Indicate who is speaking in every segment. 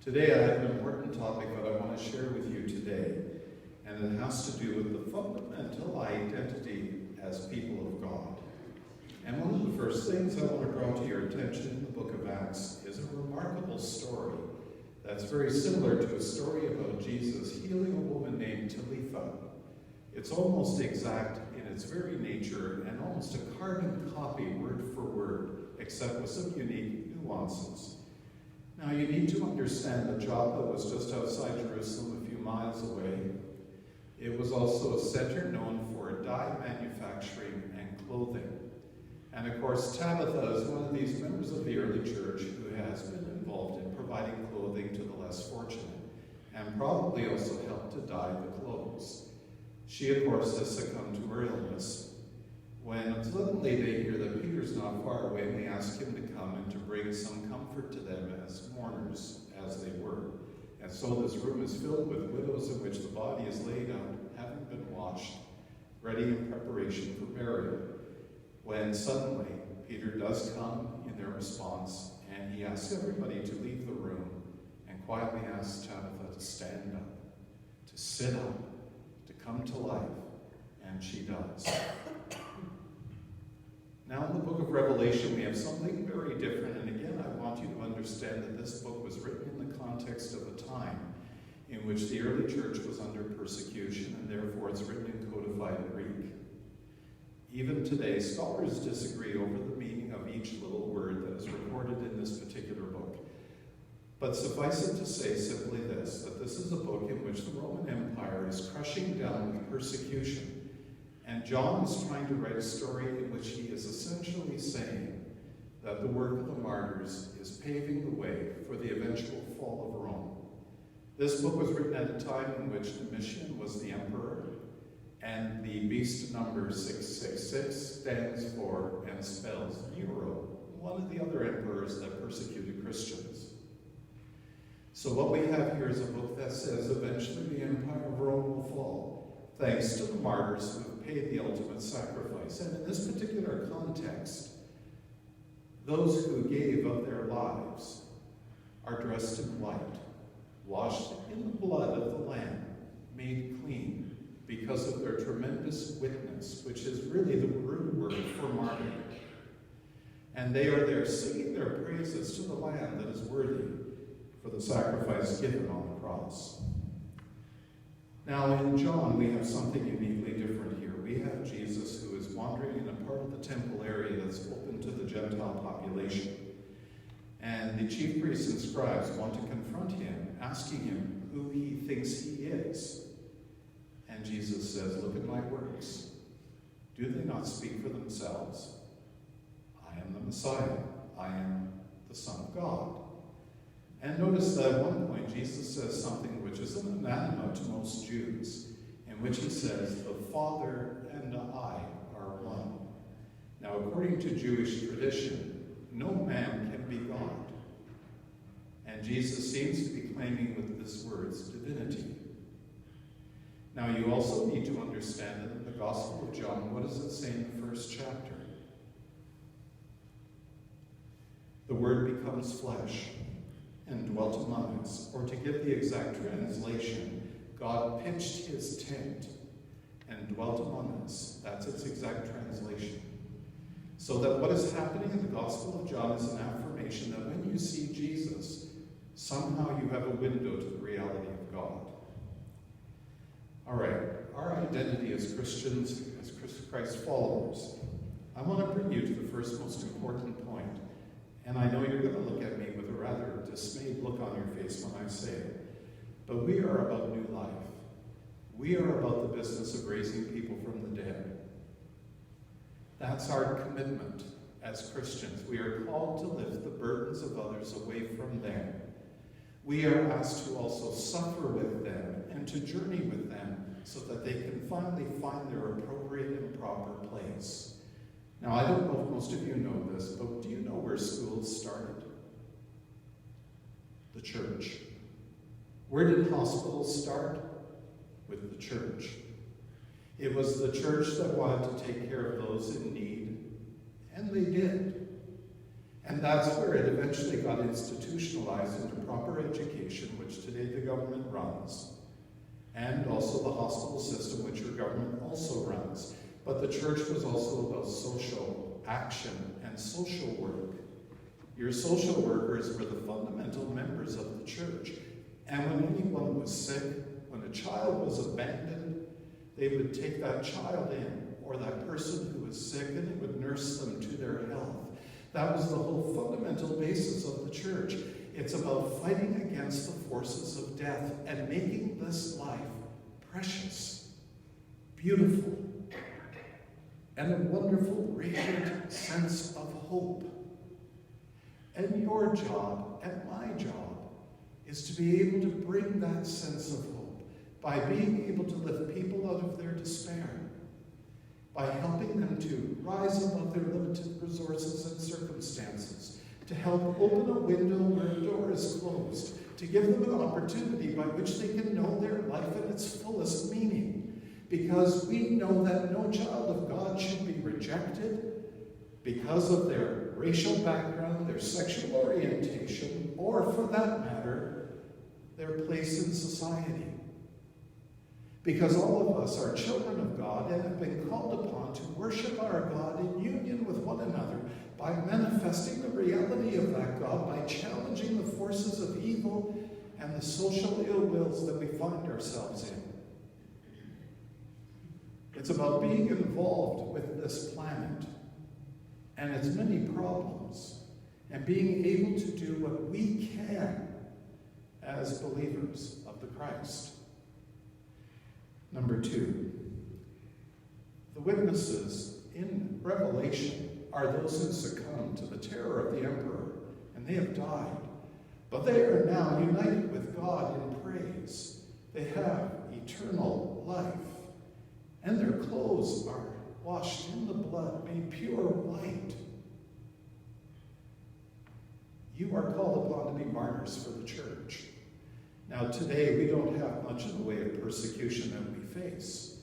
Speaker 1: Today I have an important topic that I want to share with you today, and it has to do with the fundamental identity as people of God. And one of the first things I want to draw to your attention in the book of Acts is a remarkable story that's very similar to a story about Jesus healing a woman named Talitha. It's almost exact in its very nature and almost a carbon copy word for word, except with some unique nuances. Now you need to understand that Joppa was just outside Jerusalem, a few miles away. It was also a center known for dye manufacturing and clothing. And of course, Tabitha is one of these members of the early church who has been involved in providing clothing to the less fortunate, and probably also helped to dye the clothes. She, of course, has succumbed to her illness. When suddenly they hear that Peter's not far away, and they ask him to come and to bring some comfort to them as mourners, as they were. And so this room is filled with widows in which the body is laid out, having been washed, ready in preparation for burial. When suddenly Peter does come in their response, and he asks everybody to leave the room and quietly asks Tabitha to stand up, to sit up, to come to life, and she does. Now in the book of Revelation we have something very different, and again I want you to understand that this book was written in the context of a time in which the early church was under persecution, and therefore it's written in codified Greek. Even today, scholars disagree over the meaning of each little word that is recorded in this particular book. But suffice it to say simply this, that this is a book in which the Roman Empire is crushing down with persecution. And John is trying to write a story in which he is essentially saying that the work of the martyrs is paving the way for the eventual fall of Rome. This book was written at a time in which Domitian was the emperor, and the beast number 666 stands for and spells Nero, one of the other emperors that persecuted Christians. So what we have here is a book that says eventually the empire of Rome will fall, thanks to the martyrs who have paid the ultimate sacrifice. And in this particular context, those who gave of their lives are dressed in white, washed in the blood of the Lamb, made clean, because of their tremendous witness, which is really the root word for martyr. And they are there singing their praises to the Lamb that is worthy for the sacrifice given on the cross. Now in John, we have something uniquely different here. We have Jesus who is wandering in a part of the temple area that's open to the Gentile population. And the chief priests and scribes want to confront him, asking him who he thinks he is. And Jesus says, look at my works. Do they not speak for themselves? I am the Messiah. I am the Son of God. And notice that at one point Jesus says something which is an anathema to most Jews, in which he says, the Father and I are one. Now according to Jewish tradition, no man can be God. And Jesus seems to be claiming with his words divinity. Now you also need to understand that in the Gospel of John, what does it say in the first chapter? The Word becomes flesh and dwelt among us. Or to give the exact translation, God pitched his tent and dwelt among us. That's its exact translation. So that what is happening in the Gospel of John is an affirmation that when you see Jesus, somehow you have a window to the reality of God. All right, our identity as Christians, as Christ followers. I want to bring you to the first most important point. And I know you're going to look at me with a rather dismayed look on your face when I say it. But we are about new life. We are about the business of raising people from the dead. That's our commitment as Christians. We are called to lift the burdens of others away from them. We are asked to also suffer with them and to journey with them so that they can finally find their appropriate and proper place. Now, I don't know if most of you know this, but do you know where schools started? The church. Where did hospitals start? With the church. It was the church that wanted to take care of those in need, and they did. And And that's where it eventually got institutionalized into proper education, which today the government runs, and also the hospital system, which your government also runs. But the church was also about social action and social work. Your social workers were the fundamental members of the church. And when anyone was sick, when a child was abandoned, they would take that child in, or that person who was sick, and they would nurse them to their health. That was the whole fundamental basis of the church. It's about fighting against the forces of death and making this life precious, beautiful, and a wonderful, radiant sense of hope. And your job, and my job, is to be able to bring that sense of hope by being able to lift people out of their despair, by helping them to rise above their limited resources and circumstances, to help open a window where a door is closed, to give them an opportunity by which they can know their life in its fullest meaning. Because we know that no child of God should be rejected because of their racial background, their sexual orientation, or for that matter, their place in society. Because all of us are children of God and have been called upon to worship our God in union with one another by manifesting the reality of that God, by challenging the forces of evil and the social ill wills that we find ourselves in. It's about being involved with this planet and its many problems, and being able to do what we can as believers of the Christ. Number 2, the witnesses in Revelation are those who succumbed to the terror of the emperor, and they have died. But they are now united with God in praise. They have eternal life, and their clothes are washed in the blood, made pure white. You are called upon to be martyrs for the church. Now today we don't have much in the way of persecution that we face.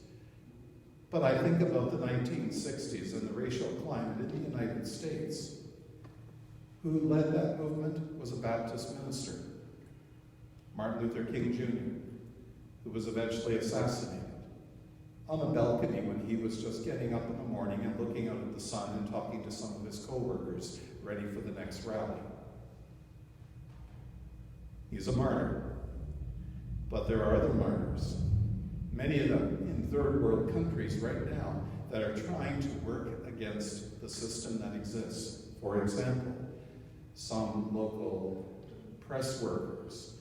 Speaker 1: But I think about the 1960s and the racial climate in the United States. Who led that movement was a Baptist minister, Martin Luther King Jr., who was eventually assassinated on a balcony when he was just getting up in the morning and looking out at the sun and talking to some of his co-workers ready for the next rally. He's a martyr. But there are other martyrs, many of them in third world countries right now, that are trying to work against the system that exists. For example, some local press workers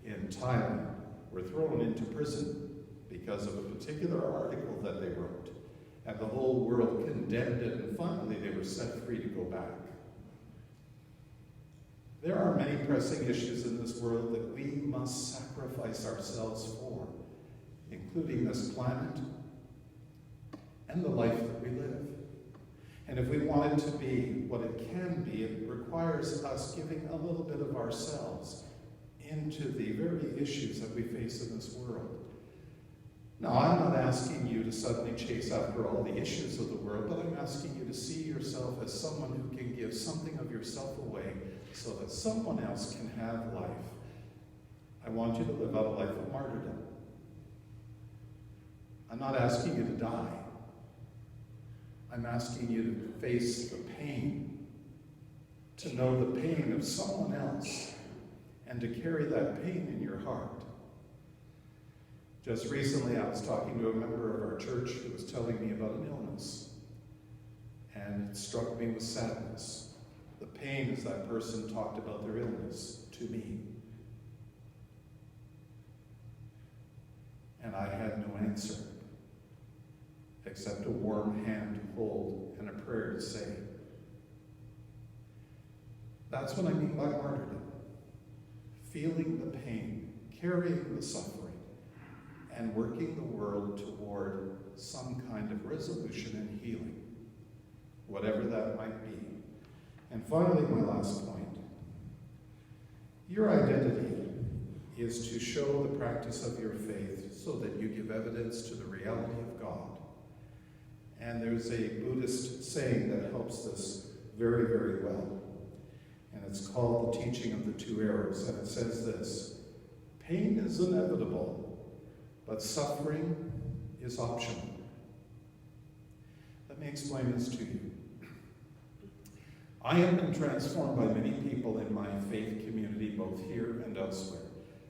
Speaker 1: in Thailand were thrown into prison because of a particular article that they wrote, and the whole world condemned it, and finally they were set free to go back. There are many pressing issues in this world that we must sacrifice ourselves for, including this planet and the life that we live. And if we want it to be what it can be, it requires us giving a little bit of ourselves into the very issues that we face in this world. Now, I'm not asking you to suddenly chase after all the issues of the world, but I'm asking you to see yourself as someone who can give something of yourself away so that someone else can have life. I want you to live out a life of martyrdom. I'm not asking you to die. I'm asking you to face the pain, to know the pain of someone else, and to carry that pain in your heart. Just recently, I was talking to a member of our church who was telling me about an illness, and it struck me with sadness. The pain as that person talked about their illness to me. And I had no answer, except a warm hand to hold and a prayer to say. That's what I mean by martyrdom. Feeling the pain, carrying the suffering, and working the world toward some kind of resolution and healing, whatever that might be. And finally, my last point. Your identity is to show the practice of your faith so that you give evidence to the reality of God. And there's a Buddhist saying that helps this very, very well. and it's called The Teaching of the Two Arrows, and it says this: pain is inevitable, but suffering is optional. Let me explain this to you. I have been transformed by many people in my faith community, both here and elsewhere.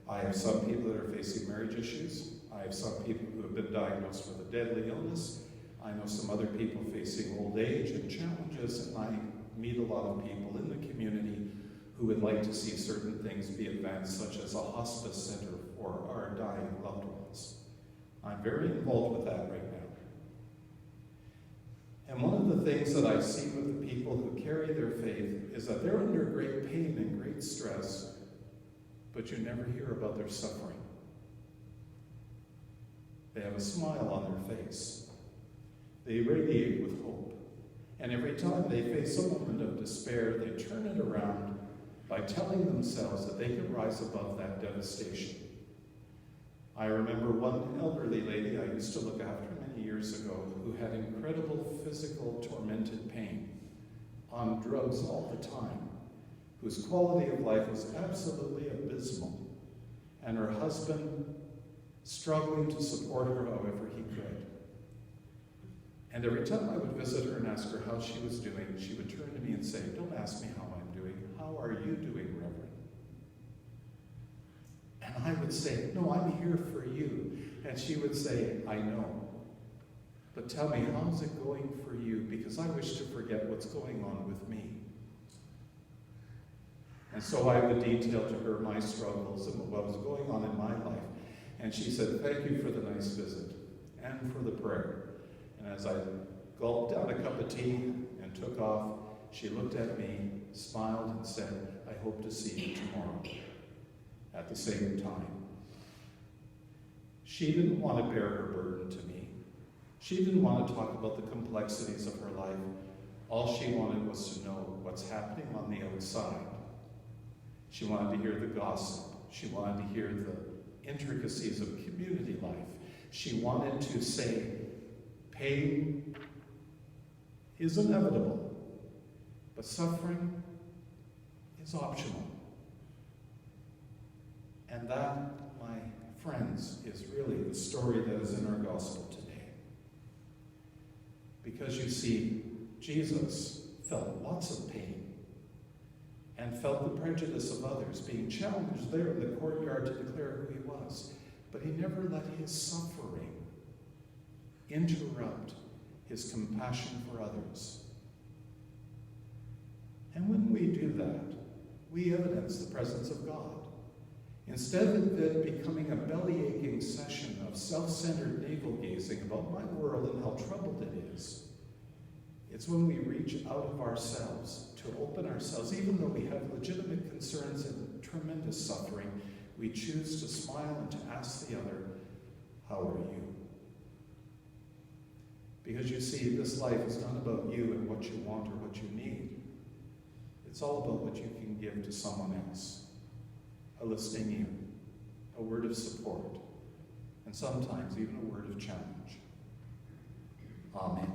Speaker 1: I have some people that are facing marriage issues. I have some people who have been diagnosed with a deadly illness. I know some other people facing old age and challenges, and I meet a lot of people in the community who would like to see certain things be advanced, such as a hospice center for our dying loved ones. I'm very involved with that right now. And one of the things that I see with the people who carry their faith is that they're under great pain and great stress, but you never hear about their suffering. They have a smile on their face. They radiate with hope. And every time they face a moment of despair, they turn it around by telling themselves that they can rise above that devastation. I remember one elderly lady I used to look after many years ago who had incredible physical tormented pain, on drugs all the time, whose quality of life was absolutely abysmal, and her husband struggling to support her however he could. And every time I would visit her and ask her how she was doing, she would turn to me and say, "Don't ask me how I'm doing. How are you doing, Reverend?" And I would say, "No, I'm here for you." And she would say, "I know. But tell me, how's it going for you? Because I wish to forget what's going on with me." And so I would detail to her my struggles and what was going on in my life. And she said, "Thank you for the nice visit and for the prayer." And as I gulped down a cup of tea and took off, she looked at me, smiled, and said, "I hope to see you tomorrow at the same time." She didn't want to bear her burden to me. She didn't want to talk about the complexities of her life. All she wanted was to know what's happening on the outside. She wanted to hear the gossip. She wanted to hear the intricacies of community life. She wanted to say, pain is inevitable, but suffering is optional. And that, my friends, is really the story that is in our gospel today. Because you see, Jesus felt lots of pain and felt the prejudice of others, being challenged there in the courtyard to declare who he was. But he never let his suffering interrupt his compassion for others. And when we do that, we evidence the presence of God. Instead of it becoming a belly-aching session of self-centered navel-gazing about my world and how troubled it is, it's when we reach out of ourselves to open ourselves, even though we have legitimate concerns and tremendous suffering, we choose to smile and to ask the other, "How are you?" Because you see, this life is not about you and what you want or what you need. It's all about what you can give to someone else. A listening ear, a word of support, and sometimes even a word of challenge. Amen.